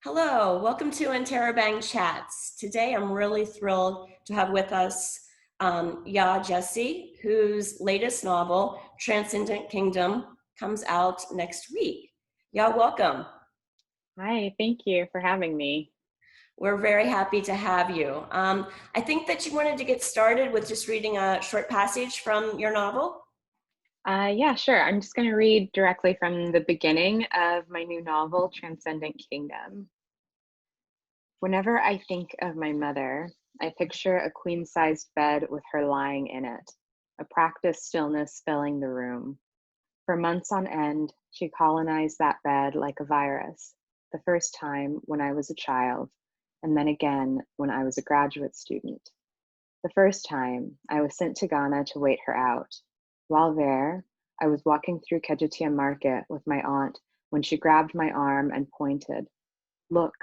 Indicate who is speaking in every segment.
Speaker 1: Hello, welcome to Interabang Chats. Today I'm really thrilled to have with us Yaa Gyasi, whose latest novel, Transcendent Kingdom, comes out next week. Yaa, welcome.
Speaker 2: Hi, thank you for having me.
Speaker 1: We're very happy to have you. I think that you wanted to get started with just reading a short passage from your novel.
Speaker 2: Yeah, sure. I'm just going to read directly from the beginning of my new novel, Transcendent Kingdom. Whenever I think of my mother, I picture a queen-sized bed with her lying in it, a practiced stillness filling the room. For months on end, she colonized that bed like a virus, the first time when I was a child, and then again when I was a graduate student. The first time, I was sent to Ghana to wait her out. While there, I was walking through Kejitia Market with my aunt when she grabbed my arm and pointed. Look,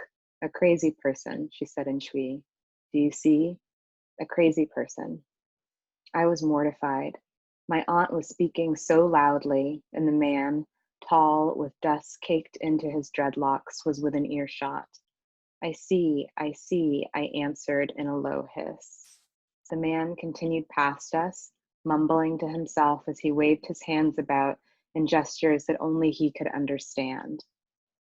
Speaker 2: a crazy person, she said in Twi. Do you see? A crazy person. I was mortified. My aunt was speaking so loudly, and the man, tall, with dust caked into his dreadlocks, was within earshot. I see, I answered in a low hiss. The man continued past us, mumbling to himself as he waved his hands about in gestures that only he could understand.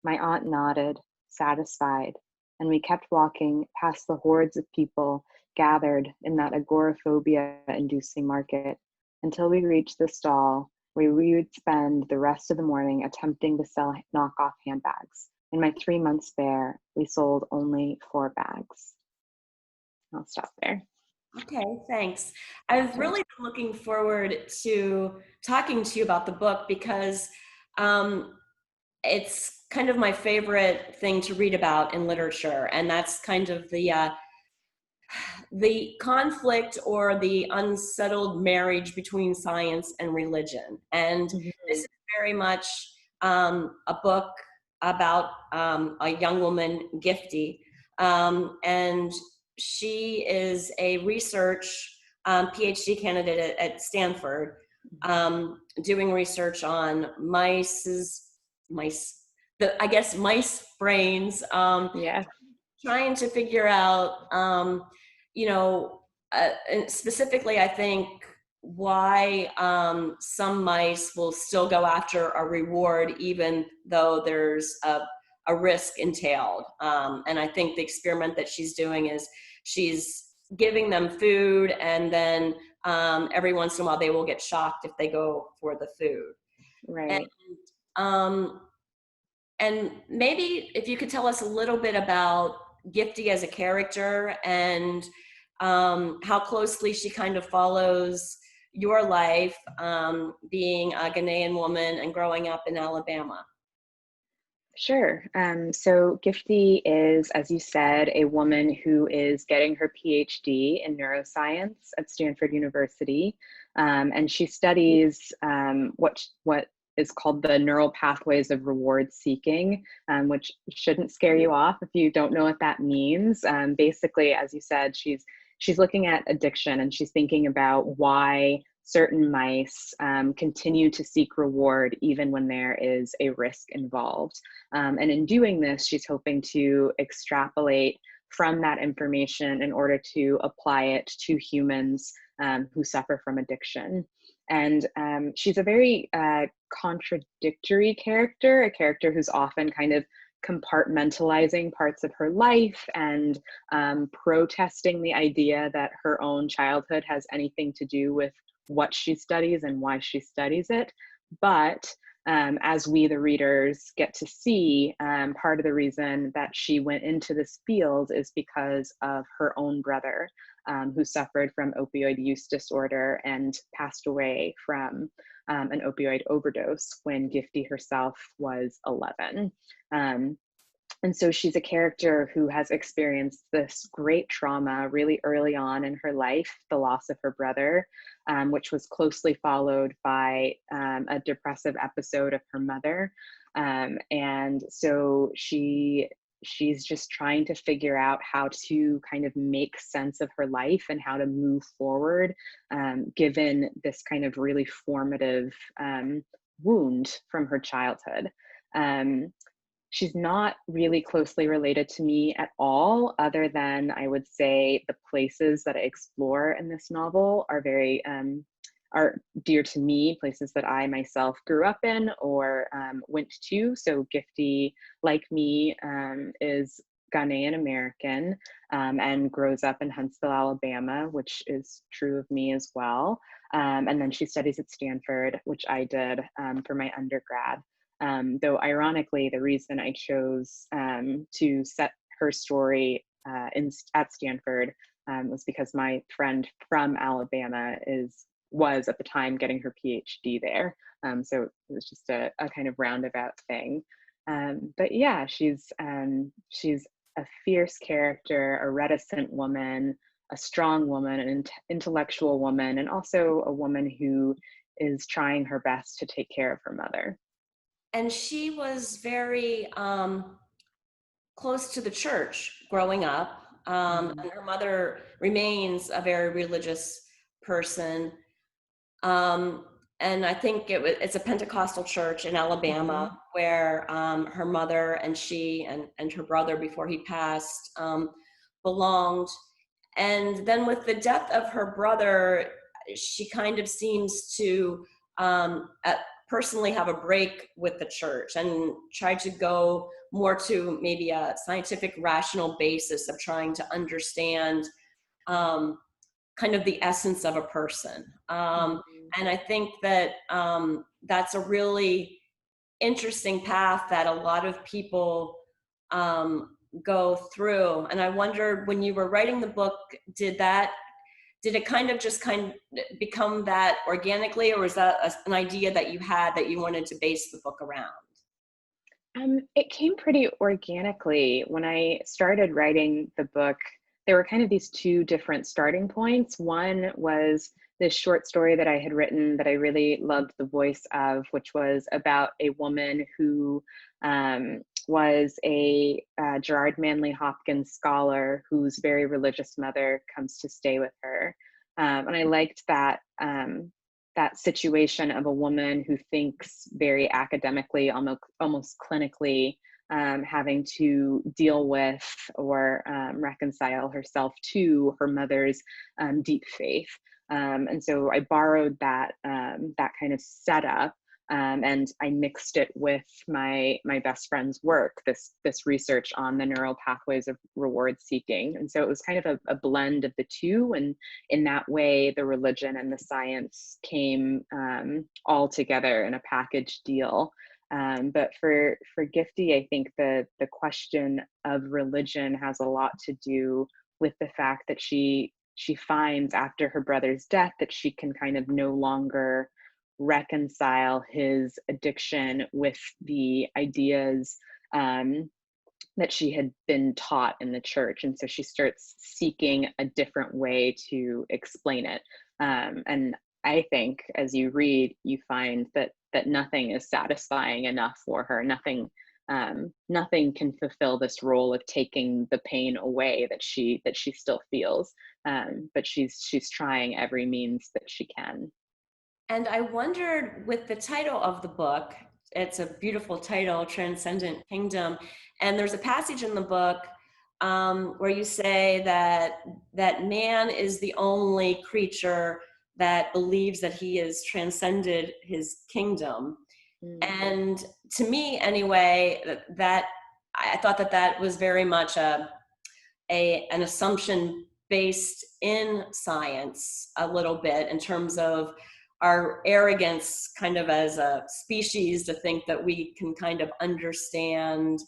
Speaker 2: My aunt nodded, satisfied, and we kept walking past the hordes of people gathered in that agoraphobia-inducing market until we reached the stall where we would spend the rest of the morning attempting to sell knockoff handbags. In my 3 months there, we sold only 4 bags. I'll stop there.
Speaker 1: Okay, thanks. I've
Speaker 2: Sure.
Speaker 1: really been looking forward to talking to you about the book because um, it's kind of my favorite thing to read about in literature, and that's kind of the conflict or the unsettled marriage between science and religion. And this
Speaker 2: Mhm.
Speaker 1: is very much a book about a young woman, Gifty, and she is a research PhD candidate at Stanford, doing research on mice, I guess mice brains,
Speaker 2: Yeah,
Speaker 1: trying to figure out, you know, and specifically, I think why some mice will still go after a reward even though there's a risk entailed. And I think the experiment that she's doing is she's giving them food, and then every once in a while they will get shocked if they go for the food. And
Speaker 2: right.
Speaker 1: um, and maybe if you could tell us a little bit about Gifty as a character and how closely she kind of follows your life, being a Ghanaian woman and growing up in Alabama.
Speaker 2: Sure. So Gifty is, as you said, a woman who is getting her PhD in neuroscience at Stanford University, and she studies what is called the neural pathways of reward seeking, which shouldn't scare you off if you don't know what that means. Basically, as you said, she's looking at addiction, and she's thinking about why certain mice continue to seek reward even when there is a risk involved. And in doing this, she's hoping to extrapolate from that information in order to apply it to humans who suffer from addiction. And she's a very contradictory character, a character who's often kind of compartmentalizing parts of her life and protesting the idea that her own childhood has anything to do with what she studies and why she studies it. But as we, the readers, get to see, part of the reason that she went into this field is because of her own brother, who suffered from opioid use disorder and passed away from an opioid overdose when Gifty herself was 11. And so she's a character who has experienced this great trauma really early on in her life, the loss of her brother, which was closely followed by a depressive episode of her mother. And so she's just trying to figure out how to kind of make sense of her life and how to move forward, given this kind of really formative wound from her childhood. Um, she's not really closely related to me at all, other than I would say the places that I explore in this novel are very are dear to me, places that I myself grew up in or went to. So Gifty, like me, is Ghanaian American and grows up in Huntsville, Alabama, which is true of me as well. And then she studies at Stanford, which I did for my undergrad. Though ironically, the reason I chose to set her story at Stanford was because my friend from Alabama was at the time getting her PhD there. So it was just a kind of roundabout thing. But yeah, she's a fierce character, a reticent woman, a strong woman, an intellectual woman, and also a woman who is trying her best to take care of her mother.
Speaker 1: And she was very close to the church growing up.
Speaker 2: Mm,
Speaker 1: And her mother remains a very religious person. Um, and I think it's a Pentecostal church in Alabama
Speaker 2: mhm,
Speaker 1: where her mother and she and her brother before he passed belonged. And then with the death of her brother, she kind of seems to personally have a break with the church and try to go more to maybe a scientific rational basis of trying to understand um, kind of the essence of a person.
Speaker 2: mhm.
Speaker 1: And I think that that's a really interesting path that a lot of people um, go through. And I wondered when you were writing the book, did it kind of just kind of become that organically, or was that an idea that you had that you wanted to base the book around?
Speaker 2: It came pretty organically. When I started writing the book, there were kind of these two different starting points. One was this short story that I had written that I really loved the voice of, which was about a woman who was a Gerard Manley Hopkins scholar whose very religious mother comes to stay with her. And I liked that situation of a woman who thinks very academically, almost clinically, having to deal with or reconcile herself to her mother's deep faith. And so I borrowed that kind of setup, and I mixed it with my best friend's work, this research on the neural pathways of reward seeking. And so it was kind of a blend of the two, and in that way, the religion and the science came all together in a package deal. But for Gifty, I think the question of religion has a lot to do with the fact that she finds after her brother's death that she can kind of no longer reconcile his addiction with the ideas that she had been taught in the church. And so she starts seeking a different way to explain it. And I think as you read, you find that nothing is satisfying enough for her. Nothing can fulfill this role of taking the pain away that she still feels. But she's trying every means that she can.
Speaker 1: And I wondered with the title of the book, it's a beautiful title, Transcendent Kingdom. And there's a passage in the book where you say that man is the only creature that believes that he has transcended his kingdom.
Speaker 2: Mm,
Speaker 1: And to me, anyway, that I thought that was very much an assumption based in science a little bit in terms of our arrogance kind of as a species to think that we can kind of understand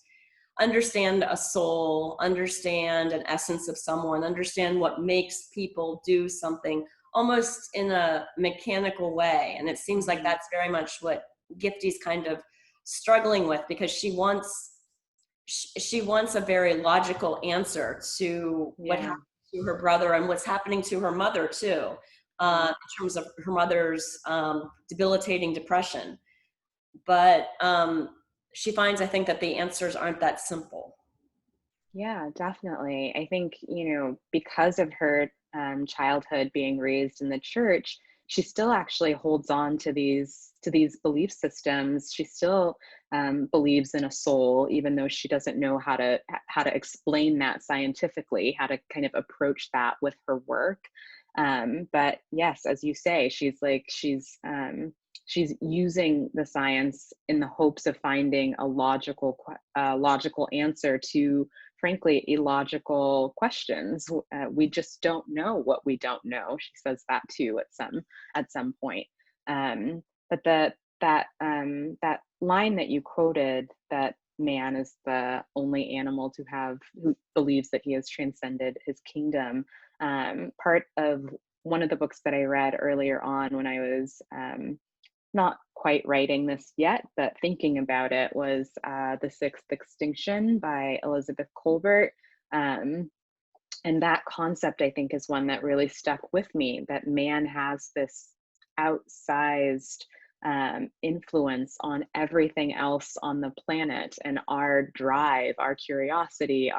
Speaker 1: a soul, understand an essence of someone, understand what makes people do something almost in a mechanical way. And it seems like
Speaker 2: mhm.
Speaker 1: that's very much what Gifty's kind of struggling with, because she wants a very logical answer to what
Speaker 2: Yeah.
Speaker 1: happened to her brother and what's happening to her mother too,
Speaker 2: Mm.
Speaker 1: in terms of her mother's debilitating depression. But she finds, I think, that the answers aren't that simple.
Speaker 2: Yeah, definitely. I think, because of her childhood being raised in the church, she still actually holds on to these belief systems. She still believes in a soul, even though she doesn't know how to explain that scientifically, how to kind of approach that with her work. But yes, as you say, she's using the science in the hopes of finding a logical answer to, frankly, illogical questions. We just don't know what we don't know. She says that too at some point. But that line that you quoted, that man is the only animal who believes that he has transcended his kingdom. Part of one of the books that I read earlier on when I was not quite writing this yet, but thinking about it, was The Sixth Extinction by Elizabeth Kolbert. And that concept, I think, is one that really stuck with me, that man has this outsized influence on everything else on the planet, and our drive, our curiosity,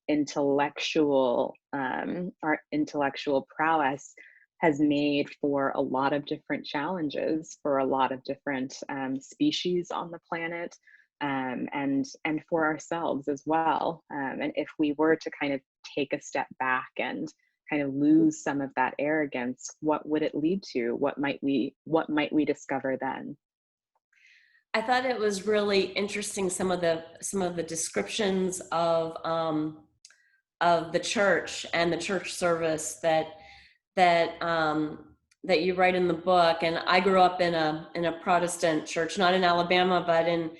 Speaker 2: intellectual our intellectual prowess has made for a lot of different challenges for a lot of different species on the planet, and for ourselves as well. And if we were to kind of take a step back and kind of lose some of that arrogance, what would it lead to? What might we discover then?
Speaker 1: I thought it was really interesting, some of the descriptions of the church and the church service that you write in the book. And I grew up in a Protestant church, not in Alabama, but in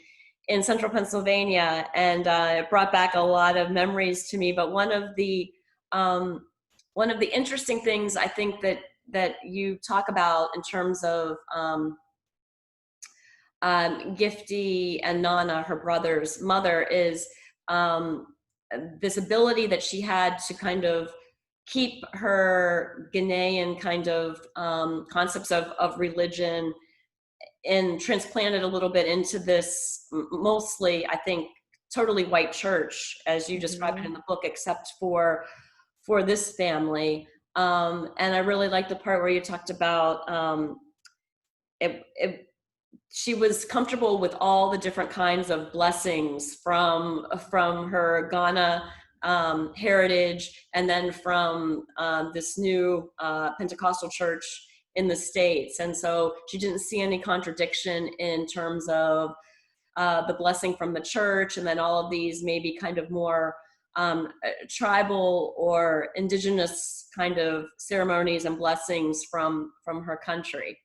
Speaker 1: central Pennsylvania, and it brought back a lot of memories to me. But one of the interesting things I think that you talk about in terms of Gifty and Nana, her brother's mother, is this ability that she had to kind of keep her Ghanaian kind of concepts of religion and transplanted a little bit into this mostly, I think, totally white church, as you described it in the book, except for this family. And I really like the part where you talked about she was comfortable with all the different kinds of blessings from her Ghana heritage, and then from this new Pentecostal church in the States. And so she didn't see any contradiction in terms of the blessing from the church, and then all of these maybe kind of more tribal or indigenous kind of ceremonies and blessings from her country.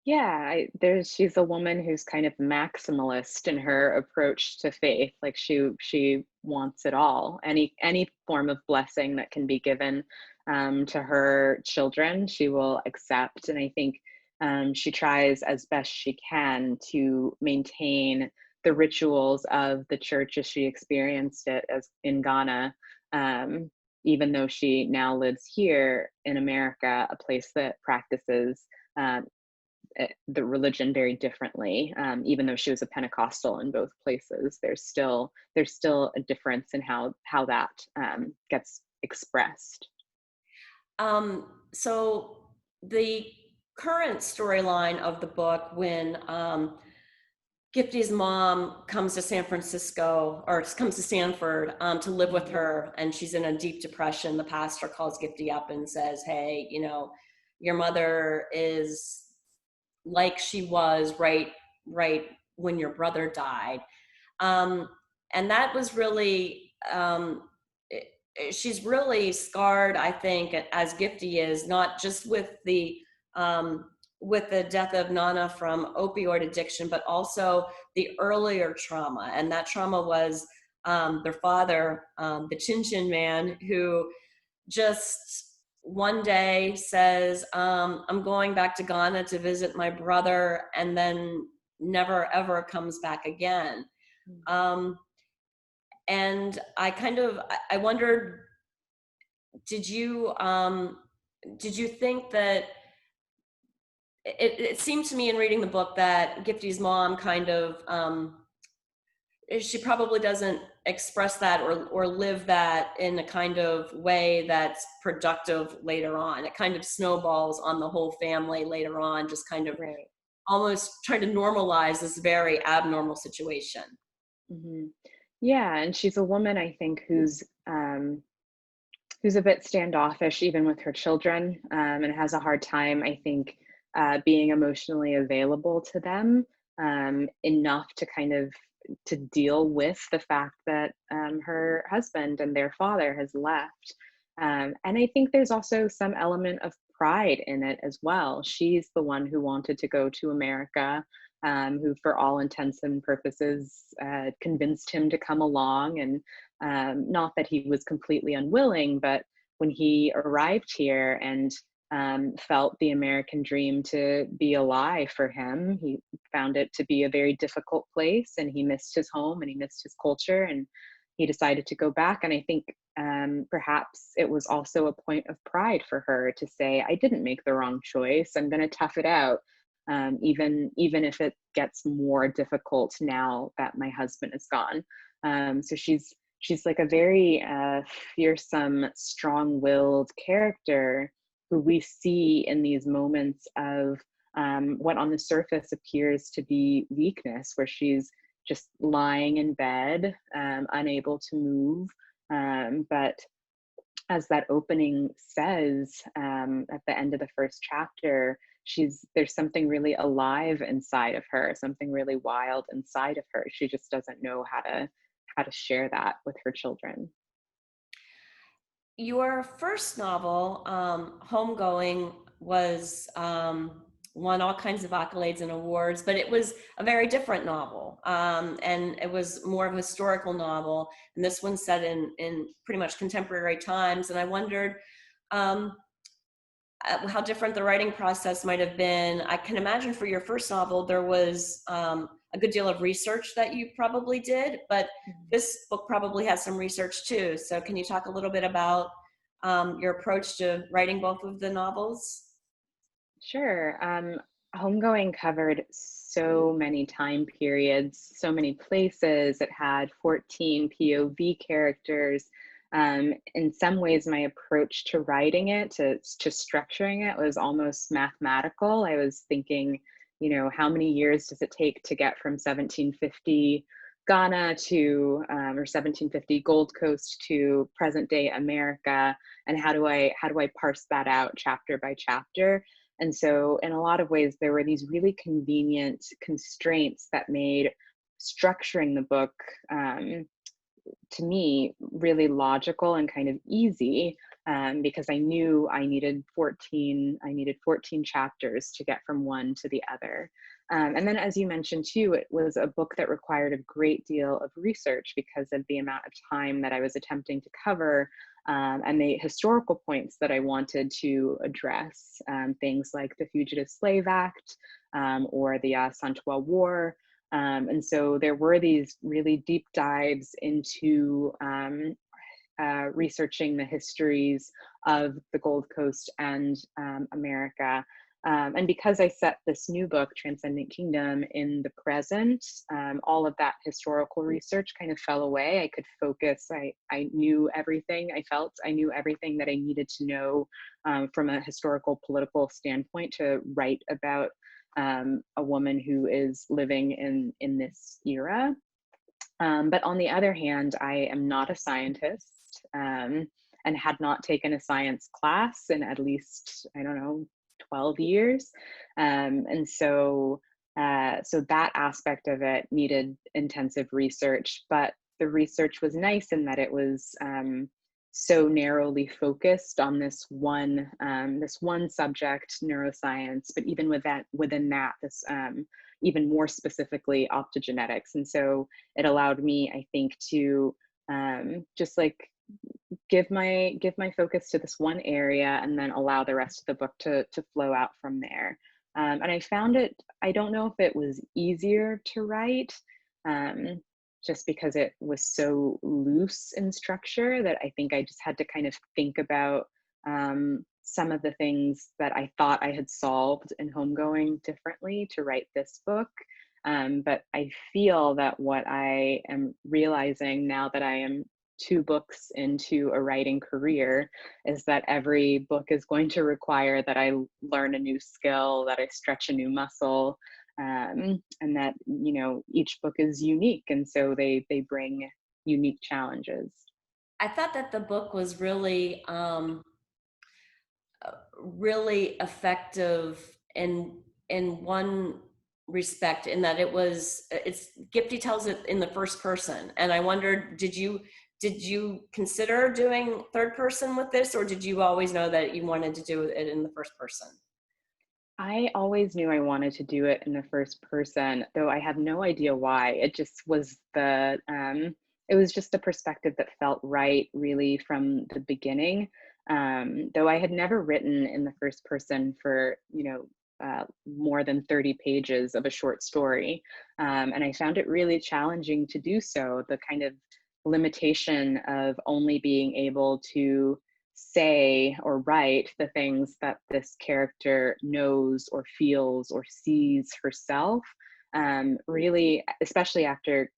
Speaker 2: Yeah, she's a woman who's kind of maximalist in her approach to faith. Like she wants it all. Any form of blessing that can be given to her children, she will accept. And I think she tries as best she can to maintain the rituals of the church as she experienced it as in Ghana. Even though she now lives here in America, a place that practices the religion very differently. Even though she was a Pentecostal in both places, there's still a difference in how that gets expressed.
Speaker 1: So the current storyline of the book, when Gifty's mom comes to San Francisco, or comes to Stanford to live with her, and she's in a deep depression, the pastor calls Gifty up and says, hey, your mother is like she was right when your brother died. And that was really, she's really scarred, I think, as Gifty is, not just with the death of Nana from opioid addiction, but also the earlier trauma. And that trauma was their father, the Chin Chin man, who just one day says, I'm going back to Ghana to visit my brother, and then never ever comes back again. And I wondered, did you think that it seemed to me in reading the book that Gifty's mom kind of she probably doesn't express that or live that in a kind of way that's productive later on. It kind of snowballs on the whole family later on, just kind of
Speaker 2: Right.
Speaker 1: almost trying to normalize this very abnormal situation.
Speaker 2: Hmm. Yeah, and she's a woman, I think, who's a bit standoffish even with her children, and has a hard time, I think, being emotionally available to them, enough to kind of to deal with the fact that her husband and their father has left. And I think there's also some element of pride in it as well. She's the one who wanted to go to America, who, for all intents and purposes, convinced him to come along. And not that he was completely unwilling, but when he arrived here and felt the American dream to be a lie for him, he found it to be a very difficult place, and he missed his home and he missed his culture, and he decided to go back. And I think perhaps it was also a point of pride for her to say, I didn't make the wrong choice. I'm going to tough it out, even if it gets more difficult now that my husband is gone. So she's like a very fearsome, strong-willed character who we see in these moments of what on the surface appears to be weakness, where she's just lying in bed, unable to move. But as that opening says, at the end of the first chapter, there's something really alive inside of her, something really wild inside of her. She just doesn't know how to share that with her children.
Speaker 1: Your first novel, Homegoing, was won all kinds of accolades and awards, but it was a very different novel, and it was more of a historical novel. And this one's set in pretty much contemporary times. And I wondered um, how different the writing process might have been. I can imagine for your first novel there was a good deal of research that you probably did, but
Speaker 2: Mhm.
Speaker 1: this book probably has some research too. So can you talk a little bit about your approach to writing both of the novels?
Speaker 2: Sure. Homegoing covered so many time periods, so many places. It had 14 POV characters. In some ways, my approach to writing it, to structuring it, was almost mathematical. I was thinking, how many years does it take to get from 1750 Ghana to, or 1750 Gold Coast to present day America, and how do I parse that out chapter by chapter? And so, in a lot of ways, there were these really convenient constraints that made structuring the book, to me, really logical and kind of easy, because I knew I needed 14 chapters to get from one to the other. And then, as you mentioned too, it was a book that required a great deal of research because of the amount of time that I was attempting to cover, and the historical points that I wanted to address, things like the Fugitive Slave Act, or the Santua War. And so there were these really deep dives into researching the histories of the Gold Coast and America. And because I set this new book, Transcendent Kingdom, in the present, all of that historical research kind of fell away. I could focus. I knew everything. I felt I knew everything that I needed to know, from a historical, political standpoint, to write about a woman who is living in this era. But on the other hand, I am not a scientist, and had not taken a science class in at least, I don't know, 12 years. And so that aspect of it needed intensive research, but the research was nice in that it was so narrowly focused on this one subject, neuroscience, but even within that, this even more specifically optogenetics. And so it allowed me, I think, to just like give my focus to this one area, and then allow the rest of the book to flow out from there. And I found it. I don't know if it was easier to write, um, just because it was so loose in structure, that I think I just had to kind of think about some of the things that I thought I had solved in Homegoing differently to write this book. But I feel that what I am realizing now that I am 2 books into a writing career is that every book is going to require that I learn a new skill, that I stretch a new muscle, and that, you know, each book is unique, and so they bring unique challenges.
Speaker 1: I thought that the book was really really effective in one respect, in that it's Gifty tells it in the first person, and I wondered, did you consider doing third person with this, or did you always know that you wanted to do it in the first person?
Speaker 2: I always knew I wanted to do it in the first person, though I have no idea why. It just was it was just a perspective that felt right really from the beginning. Though I had never written in the first person for, more than 30 pages of a short story. And I found it really challenging to do so. The kind of limitation of only being able to say or write the things that this character knows or feels or sees herself. Really, especially after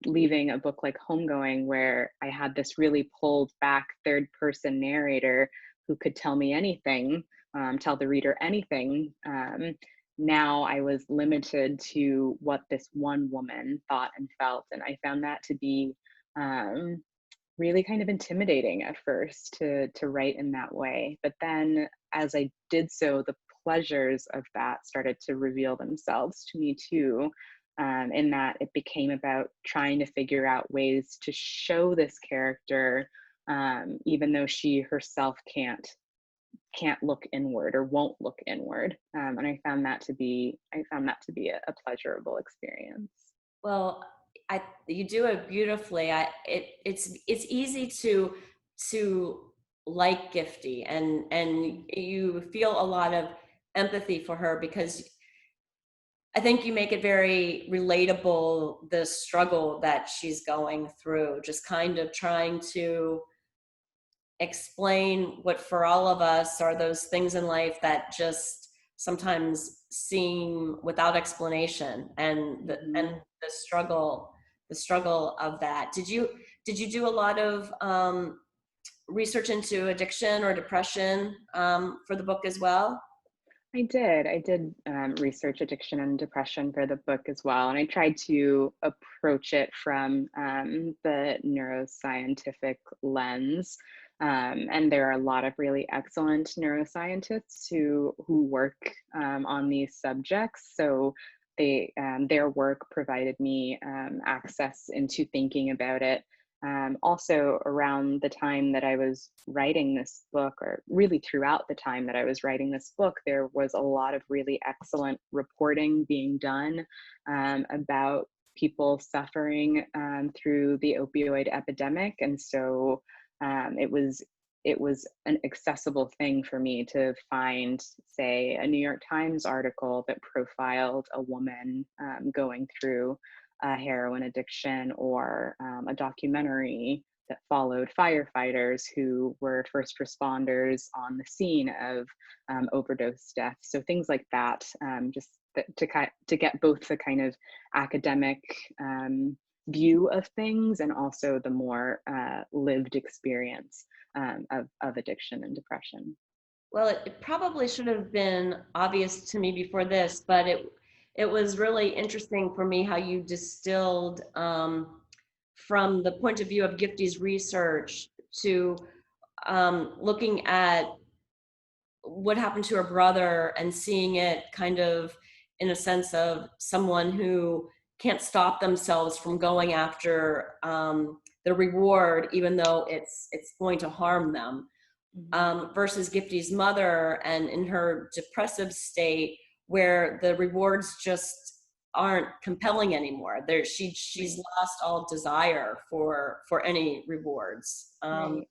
Speaker 2: leaving a book like Homegoing, where I had this really pulled back third person narrator who could tell me anything, tell the reader anything. Now I was limited to what this one woman thought and felt. And I found that to be um, really kind of intimidating at first to write in that way. But then as I did so, the pleasures of that started to reveal themselves to me too. In that it became about trying to figure out ways to show this character, even though she herself can't look inward or won't look inward. And I found that to be a pleasurable experience.
Speaker 1: Well, you do it beautifully. It's easy to like Gifty, and you feel a lot of empathy for her, because I think you make it very relatable, the struggle that she's going through, just kind of trying to explain what for all of us are those things in life that just sometimes seem without explanation, and
Speaker 2: Mhm.
Speaker 1: the struggle of that. Did you do a lot of research into addiction or depression for the book as well?
Speaker 2: I did. I did research addiction and depression for the book as well. And I tried to approach it from the neuroscientific lens. And there are a lot of really excellent neuroscientists who work on these subjects. So their work provided me access into thinking about it. Also, around the time that I was writing this book, or really throughout the time that I was writing this book, there was a lot of really excellent reporting being done about people suffering through the opioid epidemic. And so it was an accessible thing for me to find, say, a New York Times article that profiled a woman going through a heroin addiction, or a documentary that followed firefighters who were first responders on the scene of overdose deaths. So things like that, just to get both the kind of academic view of things and also the more lived experience of addiction and depression.
Speaker 1: Well, it probably should have been obvious to me before this, but it was really interesting for me how you distilled, from the point of view of Gifty's research, to looking at what happened to her brother, and seeing it kind of in a sense of someone who can't stop themselves from going after the reward, even though it's going to harm them,
Speaker 2: Mhm.
Speaker 1: versus Gifty's mother, and in her depressive state, where the rewards just aren't compelling anymore. She's
Speaker 2: Right,
Speaker 1: lost all desire for any rewards.
Speaker 2: right.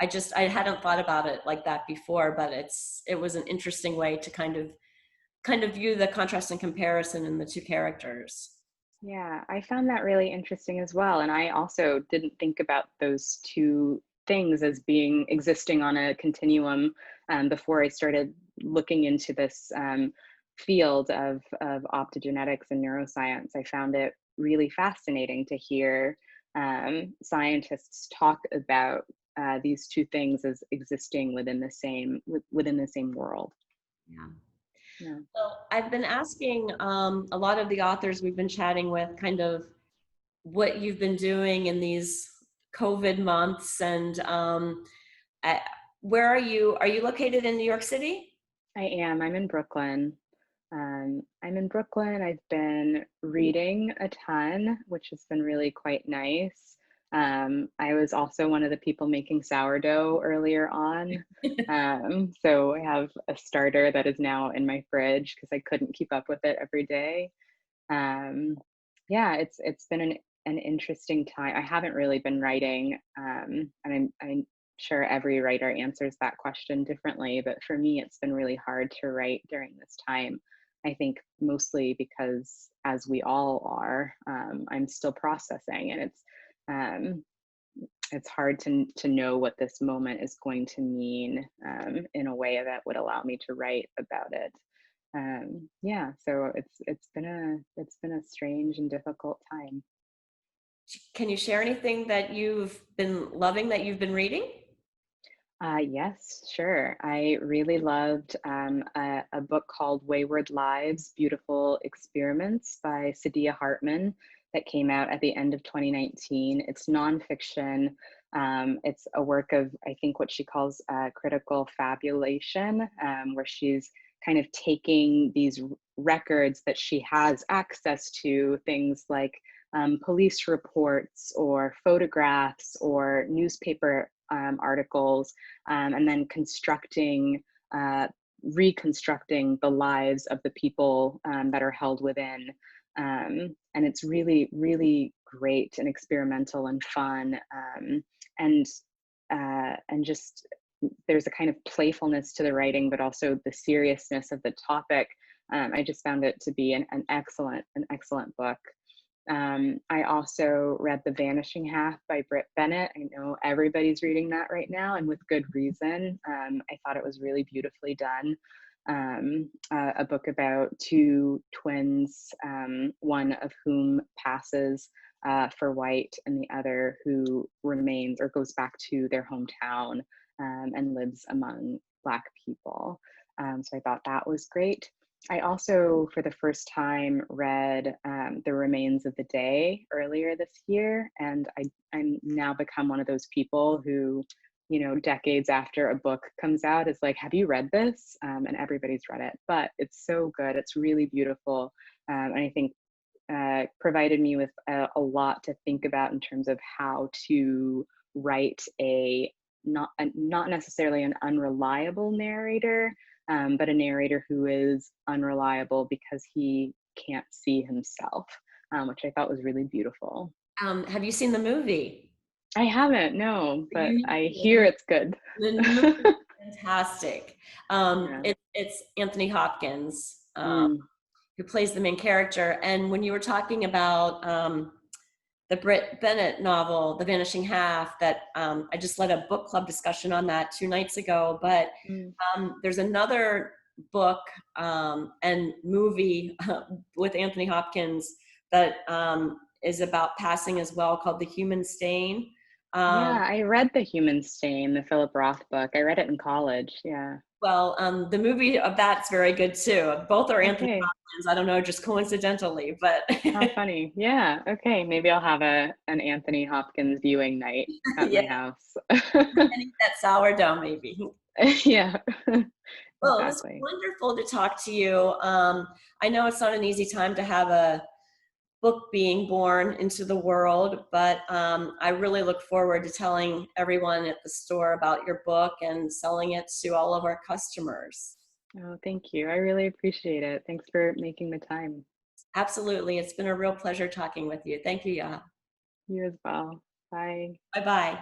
Speaker 1: I hadn't thought about it like that before, but it was an interesting way to kind of view the contrast and comparison in the two characters.
Speaker 2: Yeah, I found that really interesting as well. And I also didn't think about those two things as being existing on a continuum before I started looking into this field of optogenetics and neuroscience, I found it really fascinating to hear scientists talk about these two things as existing within the same world.
Speaker 1: Yeah.
Speaker 2: Yeah.
Speaker 1: Well, I've been asking a lot of the authors we've been chatting with kind of what you've been doing in these COVID months, and uh, where are you? Are you located in New York City?
Speaker 2: I am. I'm in Brooklyn. I'm in Brooklyn. I've been reading a ton, which has been really quite nice. I was also one of the people making sourdough earlier on. So I have a starter that is now in my fridge because I couldn't keep up with it every day. Um, yeah, it's been an interesting time. I haven't really been writing, and I'm sure every writer answers that question differently. But for me, it's been really hard to write during this time. I think mostly because, as we all are, I'm still processing, and um, it's hard to know what this moment is going to mean in a way that would allow me to write about it. Yeah, so it's been a strange and difficult time.
Speaker 1: Can you share anything that you've been loving that you've been reading?
Speaker 2: Yes, sure. I really loved a book called Wayward Lives, Beautiful Experiments by Sadia Hartman that came out at the end of 2019. It's nonfiction. It's a work of, I think, what she calls critical fabulation, where she's kind of taking these records that she has access to, things like police reports or photographs or newspaper articles, and then uh, reconstructing the lives of the people that are held within. And it's really, really great and experimental and fun. And just there's a kind of playfulness to the writing, but also the seriousness of the topic. I just found it to be an excellent book. I also read The Vanishing Half by Britt Bennett. I know everybody's reading that right now, and with good reason. I thought it was really beautifully done. A book about two twins, one of whom passes for white, and the other who remains or goes back to their hometown and lives among Black people. So I thought that was great. I also, for the first time, read The Remains of the Day earlier this year, and I'm now become one of those people who, decades after a book comes out is like, have you read this? And everybody's read it, but it's so good. It's really beautiful. And I think provided me with a lot to think about in terms of how to write not necessarily an unreliable narrator, but a narrator who is unreliable because he can't see himself, which I thought was really beautiful.
Speaker 1: Have you seen the movie?
Speaker 2: I haven't, no, but
Speaker 1: You
Speaker 2: I
Speaker 1: need
Speaker 2: hear it's good.
Speaker 1: the movie is fantastic.
Speaker 2: Yeah.
Speaker 1: It's Anthony Hopkins
Speaker 2: Mm.
Speaker 1: who plays the main character. And when you were talking about the Britt Bennett novel, The Vanishing Half, that I just led a book club discussion on that 2 nights ago. But
Speaker 2: Mm.
Speaker 1: there's another book and movie with Anthony Hopkins that is about passing as well, called The Human Stain.
Speaker 2: Yeah, I read The Human Stain, the Philip Roth book. I read it in college. Yeah.
Speaker 1: Well, the movie of that's very good too. Both are Anthony
Speaker 2: Okay.
Speaker 1: Hopkins. I don't know, just coincidentally, but
Speaker 2: How funny. Yeah. Okay. Maybe I'll have an Anthony Hopkins viewing night at
Speaker 1: yeah,
Speaker 2: my house.
Speaker 1: and eat that sourdough maybe.
Speaker 2: Yeah.
Speaker 1: Well, it was
Speaker 2: Exactly.
Speaker 1: wonderful to talk to you. I know it's not an easy time to have a book being born into the world, but I really look forward to telling everyone at the store about your book and selling it to all of our customers.
Speaker 2: Oh, thank you. I really appreciate it. Thanks for making the time.
Speaker 1: Absolutely. It's been a real pleasure talking with you. Thank you, Yaa.
Speaker 2: You as well. Bye.
Speaker 1: Bye-bye.